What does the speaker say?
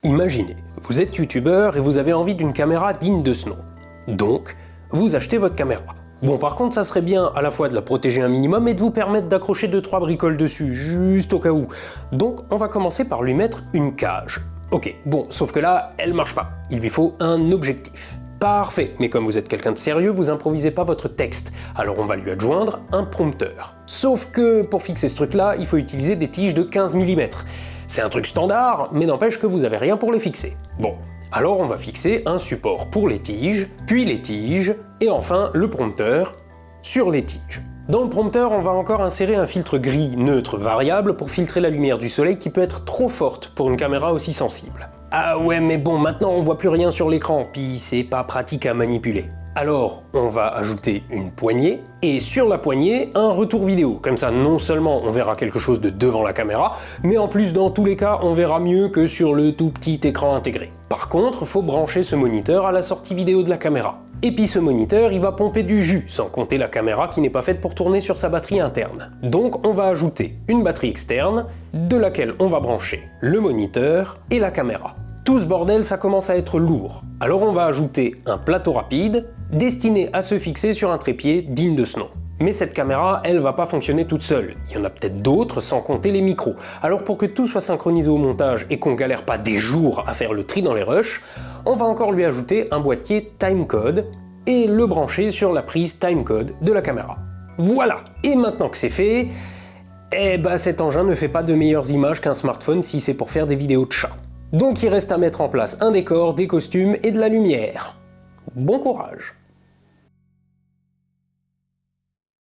Imaginez, vous êtes youtubeur et vous avez envie d'une caméra digne de ce nom. Donc, vous achetez votre caméra. Bon, par contre, ça serait bien à la fois de la protéger un minimum et de vous permettre d'accrocher 2-3 bricoles dessus, juste au cas où. Donc, on va commencer par lui mettre une cage. Ok, bon, sauf que là, elle marche pas. Il lui faut un objectif. Parfait, mais comme vous êtes quelqu'un de sérieux, vous improvisez pas votre texte, alors on va lui adjoindre un prompteur. Sauf que pour fixer ce truc-là, il faut utiliser des tiges de 15 mm. C'est un truc standard, mais n'empêche que vous avez rien pour les fixer. Bon, alors on va fixer un support pour les tiges, puis les tiges, et enfin le prompteur sur les tiges. Dans le prompteur, on va encore insérer un filtre gris neutre variable pour filtrer la lumière du soleil qui peut être trop forte pour une caméra aussi sensible. Ah ouais, mais bon, maintenant on voit plus rien sur l'écran, puis c'est pas pratique à manipuler. Alors, on va ajouter une poignée, et sur la poignée, un retour vidéo. Comme ça, non seulement on verra quelque chose de devant la caméra, mais en plus, dans tous les cas, on verra mieux que sur le tout petit écran intégré. Par contre, faut brancher ce moniteur à la sortie vidéo de la caméra. Et puis ce moniteur, il va pomper du jus, sans compter la caméra qui n'est pas faite pour tourner sur sa batterie interne. Donc, on va ajouter une batterie externe, de laquelle on va brancher le moniteur et la caméra. Tout ce bordel, ça commence à être lourd. Alors on va ajouter un plateau rapide, destiné à se fixer sur un trépied digne de ce nom. Mais cette caméra, elle va pas fonctionner toute seule. Il y en a peut-être d'autres, sans compter les micros. Alors pour que tout soit synchronisé au montage et qu'on galère pas des jours à faire le tri dans les rushs, on va encore lui ajouter un boîtier timecode et le brancher sur la prise timecode de la caméra. Voilà! Et maintenant que c'est fait, cet engin ne fait pas de meilleures images qu'un smartphone si c'est pour faire des vidéos de chat. Donc il reste à mettre en place un décor, des costumes et de la lumière. Bon courage!